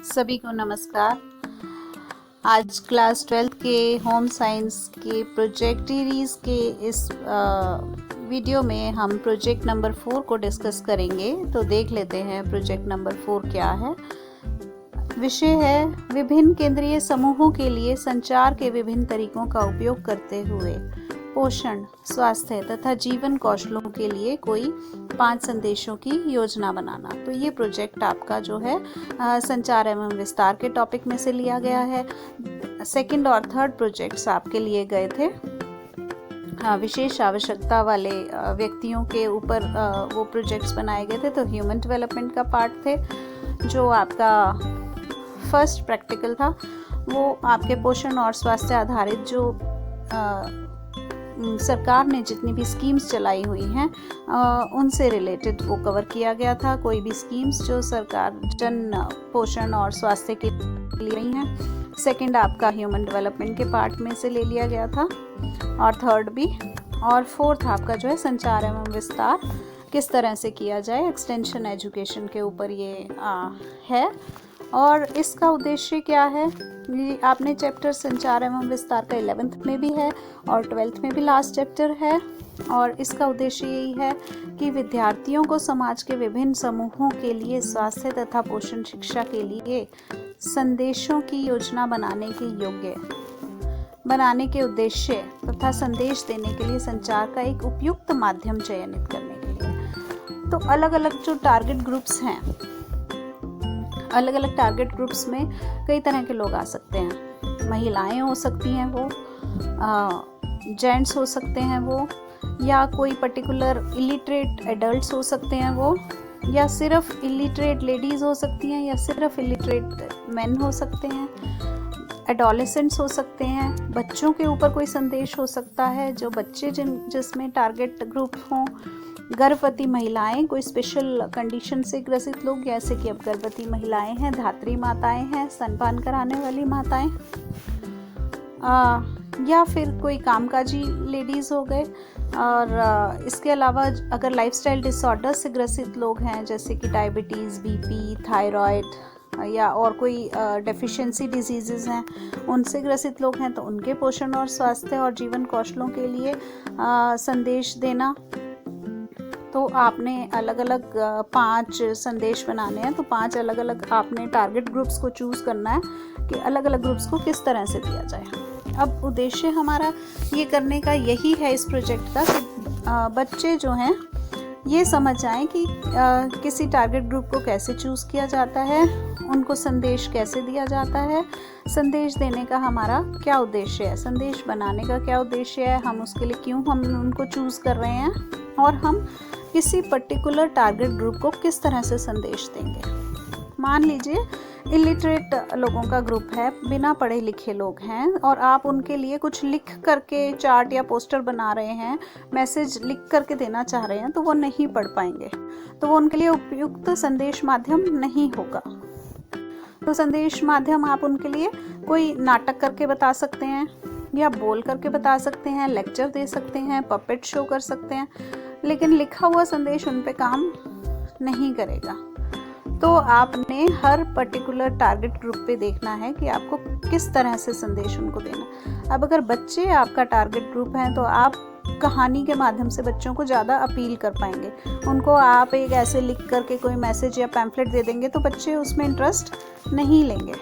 सभी को नमस्कार। आज क्लास 12th के होम साइंस के प्रोजेक्ट सीरीज़ के इस वीडियो में हम प्रोजेक्ट नंबर 4 को डिस्कस करेंगे। तो देख लेते हैं प्रोजेक्ट नंबर 4 क्या है। विषय है विभिन्न केंद्रीय समूहों के लिए संचार के विभिन्न तरीकों का उपयोग करते हुए पोषण, स्वास्थ्य तथा जीवन कौशलों के लिए कोई 5 संदेशों की योजना बनाना। तो ये प्रोजेक्ट आपका जो है संचार एवं विस्तार के टॉपिक में से लिया गया है। सेकंड और थर्ड प्रोजेक्ट्स आपके लिए गए थे विशेष आवश्यकता वाले व्यक्तियों के ऊपर वो प्रोजेक्ट्स बनाए गए थे। तो ह्यूमन डेवलपमेंट का पार्ट थे। जो आपका फर्स्ट प्रैक्टिकल था वो आपके पोषण और स्वास्थ्य आधारित जो सरकार ने जितनी भी स्कीम्स चलाई हुई हैं उनसे रिलेटेड वो कवर किया गया था। कोई भी स्कीम्स जो सरकार जन पोषण और स्वास्थ्य के लिए रही हैं। सेकंड आपका ह्यूमन डेवलपमेंट के पार्ट में से ले लिया गया था और थर्ड भी। और फोर्थ आपका जो है संचार एवं विस्तार किस तरह से किया जाए, एक्सटेंशन एजुकेशन के ऊपर ये है। और इसका उद्देश्य क्या है, ये आपने चैप्टर संचार एवं विस्तार का 11th में भी है और 12th में भी लास्ट चैप्टर है। और इसका उद्देश्य यही है कि विद्यार्थियों को समाज के विभिन्न समूहों के लिए स्वास्थ्य तथा पोषण शिक्षा के लिए संदेशों की योजना बनाने के योग्य बनाने के उद्देश्य तथा संदेश देने के लिए संचार का एक उपयुक्त माध्यम चयनित करने के लिए। तो अलग अलग जो टारगेट ग्रुप्स हैं, अलग अलग टारगेट ग्रुप्स में कई तरह के लोग आ सकते हैं। महिलाएं हो सकती हैं वो, जेंट्स हो सकते हैं वो, या कोई पर्टिकुलर इलिटरेट एडल्ट्स हो सकते हैं वो, या सिर्फ इलिटरेट लेडीज़ हो सकती हैं, या सिर्फ इलिटरेट मेन हो सकते हैं, एडोलेसेंट्स हो सकते हैं। बच्चों के ऊपर कोई संदेश हो सकता है, जो बच्चे जिसमें टारगेट ग्रुप हों। गर्भवती महिलाएं, कोई स्पेशल कंडीशन से ग्रसित लोग, जैसे कि अब गर्भवती महिलाएं हैं, धात्री माताएं हैं, स्तनपान कराने वाली माताएं, या फिर कोई कामकाजी लेडीज़ हो गए। और इसके अलावा अगर लाइफस्टाइल डिसऑर्डर से ग्रसित लोग हैं, जैसे कि डायबिटीज़, बीपी, थायराइड या और कोई डेफिशिएंसी डिजीज़ हैं, उनसे ग्रसित लोग हैं, तो उनके पोषण और स्वास्थ्य और जीवन कौशलों के लिए संदेश देना। तो आपने अलग अलग 5 संदेश बनाने हैं। तो 5 अलग अलग आपने टारगेट ग्रुप्स को चूज़ करना है कि अलग अलग ग्रुप्स को किस तरह से दिया जाए। अब उद्देश्य हमारा ये करने का यही है इस प्रोजेक्ट का कि बच्चे जो हैं ये समझ जाएं कि किसी टारगेट ग्रुप को कैसे चूज़ किया जाता है, उनको संदेश कैसे दिया जाता है, संदेश देने का हमारा क्या उद्देश्य है, संदेश बनाने का क्या उद्देश्य है, हम उसके लिए क्यों हम उनको चूज़ कर रहे हैं, और हम किसी पर्टिकुलर टारगेट ग्रुप को किस तरह से संदेश देंगे। मान लीजिए इलिटरेट लोगों का ग्रुप है, बिना पढ़े लिखे लोग हैं, और आप उनके लिए कुछ लिख करके चार्ट या पोस्टर बना रहे हैं, मैसेज लिख करके देना चाह रहे हैं, तो वो नहीं पढ़ पाएंगे, तो वो उनके लिए उपयुक्त संदेश माध्यम नहीं होगा। तो संदेश माध्यम आप उनके लिए कोई नाटक करके बता सकते हैं, या बोल करके बता सकते हैं, लेक्चर दे सकते हैं, पपेट शो कर सकते हैं, लेकिन लिखा हुआ संदेश उन पे काम नहीं करेगा। तो आपने हर पर्टिकुलर टारगेट ग्रुप पे देखना है कि आपको किस तरह से संदेश उनको देना। अब अगर बच्चे आपका टारगेट ग्रुप हैं तो आप कहानी के माध्यम से बच्चों को ज़्यादा अपील कर पाएंगे। उनको आप एक ऐसे लिख करके कोई मैसेज या पैम्फलेट दे देंगे तो बच्चे उसमें इंटरेस्ट नहीं लेंगे।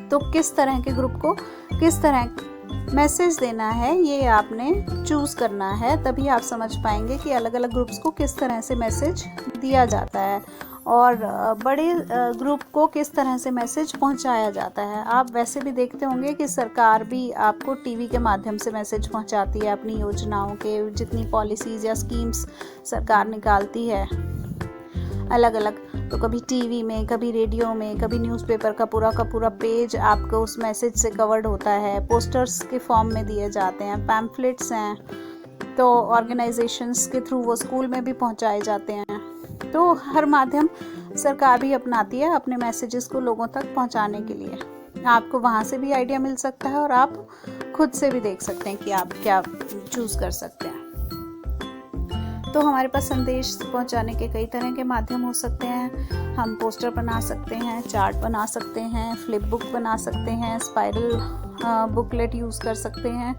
तो किस तरह के ग्रुप को किस तरह मैसेज देना है ये आपने चूज़ करना है, तभी आप समझ पाएंगे कि अलग अलग ग्रुप्स को किस तरह से मैसेज दिया जाता है और बड़े ग्रुप को किस तरह से मैसेज पहुंचाया जाता है। आप वैसे भी देखते होंगे कि सरकार भी आपको टीवी के माध्यम से मैसेज पहुंचाती है अपनी योजनाओं के, जितनी पॉलिसीज़ या स्कीम्स सरकार निकालती है अलग अलग। तो कभी टीवी में, कभी रेडियो में, कभी न्यूज़पेपर का पूरा पेज आपको उस मैसेज से कवर्ड होता है, पोस्टर्स के फॉर्म में दिए जाते हैं, पैम्फलेट्स हैं, तो ऑर्गेनाइजेशंस के थ्रू वो स्कूल में भी पहुंचाए जाते हैं। तो हर माध्यम सरकार भी अपनाती है अपने मैसेजेस को लोगों तक पहुंचाने के लिए। आपको वहाँ से भी आइडिया मिल सकता है और आप खुद से भी देख सकते हैं कि आप क्या चूज़ कर सकते हैं। तो हमारे पास संदेश पहुंचाने के कई तरह के माध्यम हो सकते हैं। हम पोस्टर बना सकते हैं, चार्ट बना सकते हैं, फ्लिप बुक बना सकते हैं, स्पाइरल बुकलेट यूज़ कर सकते हैं,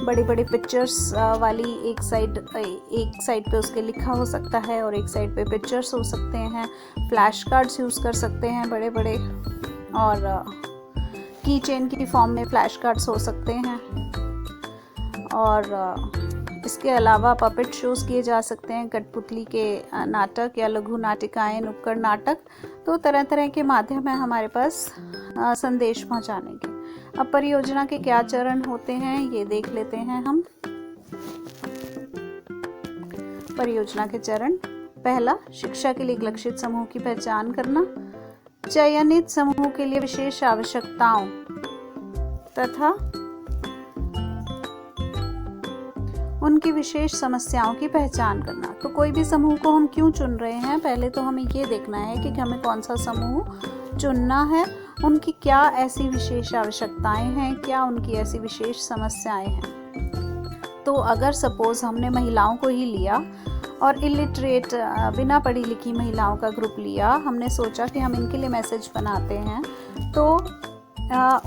बड़ी बड़ी पिक्चर्स वाली एक साइड पे उसके लिखा हो सकता है और एक साइड पे पिक्चर्स हो सकते हैं, फ्लैश कार्ड्स यूज़ कर सकते हैं बड़े बड़े, और की चेन की फॉर्म में फ्लैश कार्ड्स हो सकते हैं। और इसके अलावा पपेट शोज़ किए जा सकते हैं, कठपुतली के नाटक या लघु नाटिकाएं, नुक्कड़ नाटक। तो तरह तरह के माध्यम है हमारे पास संदेश पहुंचाने के। अब परियोजना के क्या चरण होते हैं ये देख लेते हैं हम। परियोजना के चरण: पहला, शिक्षा के लिए एक लक्षित समूह की पहचान करना, चयनित समूह के लिए विशेष आवश्यकताओं तथा उनकी विशेष समस्याओं की पहचान करना। तो कोई भी समूह को हम क्यों चुन रहे हैं, पहले तो हमें ये देखना है कि हमें कौन सा समूह चुनना है, उनकी क्या ऐसी विशेष आवश्यकताएं हैं, क्या उनकी ऐसी विशेष समस्याएं हैं। तो अगर सपोज हमने महिलाओं को ही लिया और इलिटरेट बिना पढ़ी लिखी महिलाओं का ग्रुप लिया, हमने सोचा कि हम इनके लिए मैसेज बनाते हैं, तो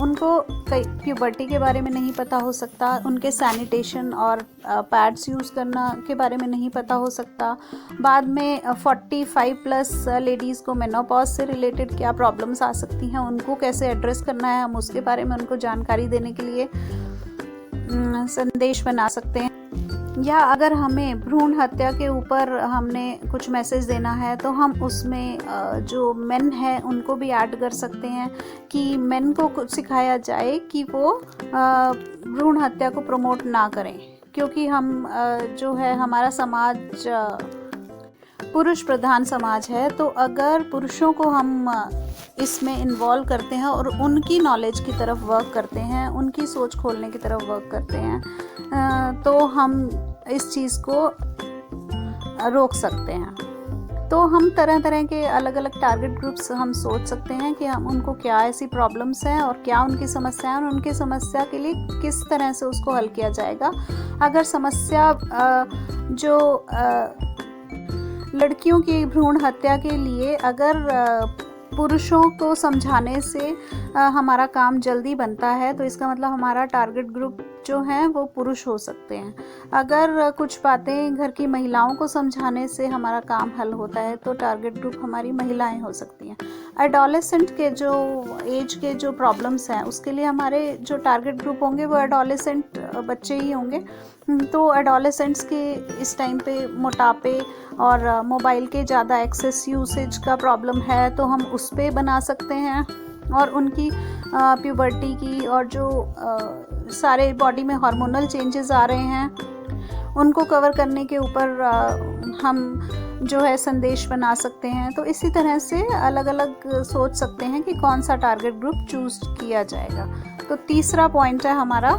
उनको कई प्यूबर्टी के बारे में नहीं पता हो सकता, उनके सैनिटेशन और पैड्स यूज़ करना के बारे में नहीं पता हो सकता, बाद में 45+ लेडीज़ को मेनोपॉज से रिलेटेड क्या प्रॉब्लम्स आ सकती हैं, उनको कैसे एड्रेस करना है, हम उसके बारे में उनको जानकारी देने के लिए संदेश बना सकते हैं। या अगर हमें भ्रूण हत्या के ऊपर हमने कुछ मैसेज देना है तो हम उसमें जो मेन है उनको भी ऐड कर सकते हैं कि मेन को कुछ सिखाया जाए कि वो भ्रूण हत्या को प्रमोट ना करें, क्योंकि हम जो है हमारा समाज पुरुष प्रधान समाज है। तो अगर पुरुषों को हम इसमें इन्वॉल्व करते हैं और उनकी नॉलेज की तरफ वर्क करते हैं, उनकी सोच खोलने की तरफ वर्क करते हैं, तो हम इस चीज़ को रोक सकते हैं। तो हम तरह तरह के अलग अलग टारगेट ग्रुप्स हम सोच सकते हैं कि हम उनको क्या ऐसी प्रॉब्लम्स हैं और क्या उनकी समस्या है और उनकी समस्या के लिए किस तरह से उसको हल किया जाएगा। अगर समस्या जो लड़कियों की भ्रूण हत्या के लिए अगर पुरुषों को समझाने से हमारा काम जल्दी बनता है, तो इसका मतलब हमारा टारगेट ग्रुप जो है वो पुरुष हो सकते हैं। अगर कुछ बातें घर की महिलाओं को समझाने से हमारा काम हल होता है, तो टारगेट ग्रुप हमारी महिलाएं हो सकती हैं। एडोलेसेंट के जो एज के जो प्रॉब्लम्स हैं उसके लिए हमारे जो टारगेट ग्रुप होंगे वो एडोलेसेंट बच्चे ही होंगे। तो एडोलेसेंट्स के इस टाइम पे मोटापे और मोबाइल के ज़्यादा एक्सेस यूसेज का प्रॉब्लम है, तो हम उस पे बना सकते हैं। और उनकी प्यूबर्टी की और जो सारे बॉडी में हार्मोनल चेंजेस आ रहे हैं उनको कवर करने के ऊपर हम जो है संदेश बना सकते हैं। तो इसी तरह से अलग अलग सोच सकते हैं कि कौन सा टारगेट ग्रुप चूज किया जाएगा। तो तीसरा पॉइंट है हमारा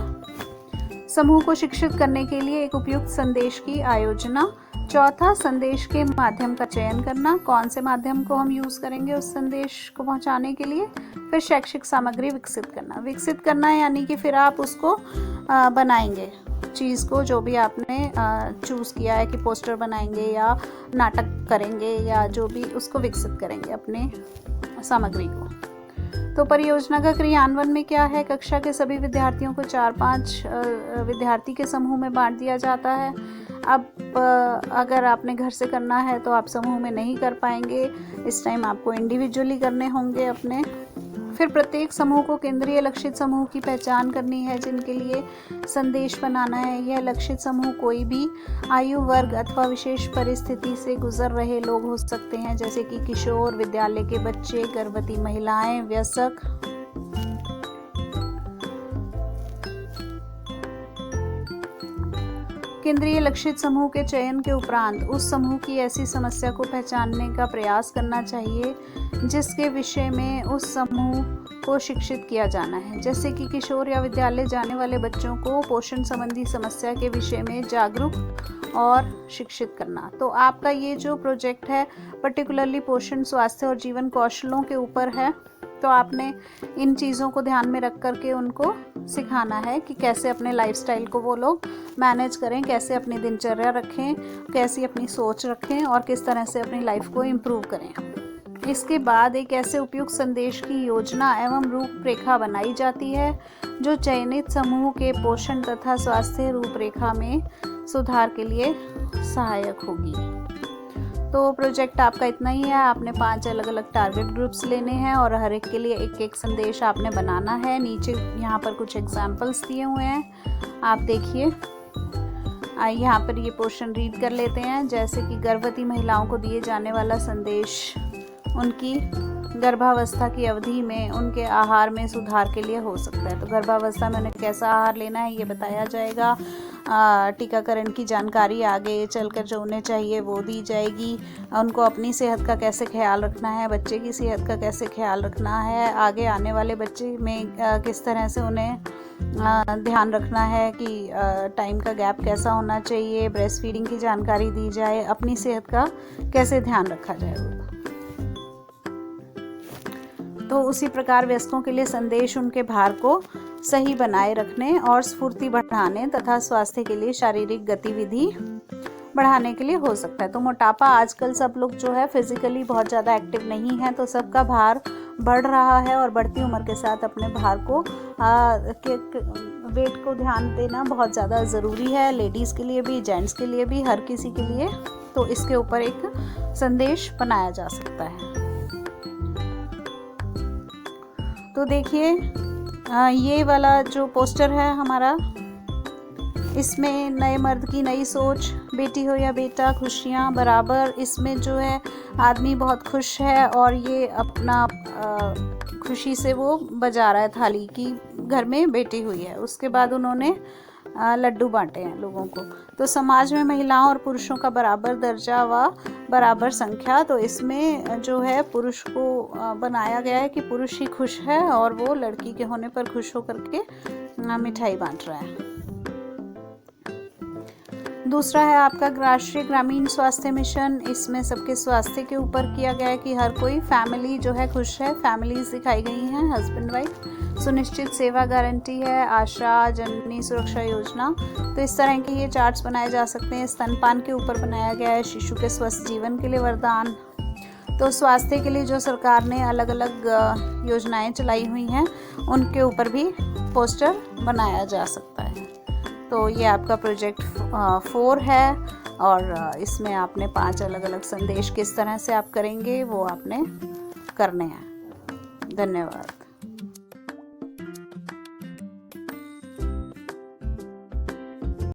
समूह को शिक्षित करने के लिए एक उपयुक्त संदेश की आयोजना। चौथा, संदेश के माध्यम का चयन करना, कौन से माध्यम को हम यूज़ करेंगे उस संदेश को पहुंचाने के लिए। फिर शैक्षिक सामग्री विकसित करना यानी कि फिर आप उसको बनाएंगे चीज़ को, जो भी आपने चूज़ किया है कि पोस्टर बनाएंगे या नाटक करेंगे या जो भी, उसको विकसित करेंगे अपने सामग्री को। तो परियोजना का क्रियान्वयन में क्या है, कक्षा के सभी विद्यार्थियों को 4-5 विद्यार्थी के समूह में बांट दिया जाता है। अब अगर आपने घर से करना है तो आप समूह में नहीं कर पाएंगे, इस टाइम आपको इंडिविजुअली करने होंगे अपने। फिर प्रत्येक समूह को केंद्रीय लक्षित समूह की पहचान करनी है जिनके लिए संदेश बनाना है। यह लक्षित समूह कोई भी आयु वर्ग अथवा विशेष परिस्थिति से गुजर रहे लोग हो सकते हैं, जैसे कि किशोर, विद्यालय के बच्चे, गर्भवती महिलाएं, वयस्क। केंद्रीय लक्षित समूह के चयन के उपरांत उस समूह की ऐसी समस्या को पहचानने का प्रयास करना चाहिए जिसके विषय में उस समूह को शिक्षित किया जाना है, जैसे कि किशोर या विद्यालय जाने वाले बच्चों को पोषण संबंधी समस्या के विषय में जागरूक और शिक्षित करना। तो आपका ये जो प्रोजेक्ट है पर्टिकुलरली पोषण, स्वास्थ्य और जीवन कौशलों के ऊपर है, तो आपने इन चीज़ों को ध्यान में रख करके उनको सिखाना है कि कैसे अपने लाइफस्टाइल को वो लोग मैनेज करें, कैसे अपनी दिनचर्या रखें, कैसी अपनी सोच रखें और किस तरह से अपनी लाइफ को इम्प्रूव करें। इसके बाद एक ऐसे उपयुक्त संदेश की योजना एवं रूपरेखा बनाई जाती है जो चयनित समूह के पोषण तथा स्वास्थ्य रूपरेखा में सुधार के लिए सहायक होगी। तो प्रोजेक्ट आपका इतना ही है। आपने 5 अलग अलग टारगेट ग्रुप्स लेने हैं और हर एक के लिए एक एक संदेश आपने बनाना है। नीचे यहाँ पर कुछ एग्जाम्पल्स दिए हुए हैं, आप देखिए। यहाँ पर ये पोर्शन रीड कर लेते हैं। जैसे कि गर्भवती महिलाओं को दिए जाने वाला संदेश उनकी गर्भावस्था की अवधि में उनके आहार में सुधार के लिए हो सकता है। तो गर्भावस्था में उन्हें कैसा आहार लेना है ये बताया जाएगा। टीकाकरण की जानकारी आगे चलकर जो उन्हें चाहिए वो दी जाएगी। उनको अपनी सेहत का कैसे ख्याल रखना है, बच्चे की सेहत का कैसे ख्याल रखना है, आगे आने वाले बच्चे में किस तरह से उन्हें ध्यान रखना है कि टाइम का गैप कैसा होना चाहिए, ब्रेस्ट फीडिंग की जानकारी दी जाए, अपनी सेहत का कैसे ध्यान रखा जाए। तो उसी प्रकार वयस्कों के लिए संदेश उनके भार को सही बनाए रखने और स्फूर्ति बढ़ाने तथा स्वास्थ्य के लिए शारीरिक गतिविधि बढ़ाने के लिए हो सकता है। तो मोटापा, आजकल सब लोग जो है फिजिकली बहुत ज़्यादा एक्टिव नहीं है, तो सबका भार बढ़ रहा है और बढ़ती उम्र के साथ अपने भार को वेट को ध्यान देना बहुत ज़्यादा ज़रूरी है, लेडीज़ के लिए भी, जेंट्स के लिए भी, हर किसी के लिए। तो इसके ऊपर एक संदेश बनाया जा सकता है। तो देखिए ये वाला जो पोस्टर है हमारा, इसमें नए मर्द की नई सोच, बेटी हो या बेटा, खुशियाँ बराबर। इसमें जो है आदमी बहुत खुश है और ये अपना खुशी से वो बजा रहा है थाली की घर में बेटी हुई है। उसके बाद उन्होंने लड्डू बांटे हैं लोगों को। तो समाज में महिलाओं और पुरुषों का बराबर दर्जा व बराबर संख्या। तो इसमें जो है पुरुष को बनाया गया है कि पुरुष ही खुश है और वो लड़की के होने पर खुश होकर के मिठाई बांट रहा है। दूसरा है आपका राष्ट्रीय ग्रामीण स्वास्थ्य मिशन। इसमें सबके स्वास्थ्य के ऊपर किया गया है कि हर कोई फैमिली जो है खुश है। फैमिलीज दिखाई गई हैं, हस्बैंड वाइफ। सुनिश्चित सेवा गारंटी है, आशा जननी सुरक्षा योजना। तो इस तरह के ये चार्ट्स बनाए जा सकते हैं। स्तनपान के ऊपर बनाया गया है, शिशु के स्वस्थ जीवन के लिए वरदान। तो स्वास्थ्य के लिए जो सरकार ने अलग अलग योजनाएं चलाई हुई हैं उनके ऊपर भी पोस्टर बनाया जा सकता है। तो ये आपका प्रोजेक्ट 4 है और इसमें आपने 5 अलग अलग संदेश किस तरह से आप करेंगे वो आपने करने हैं। धन्यवाद।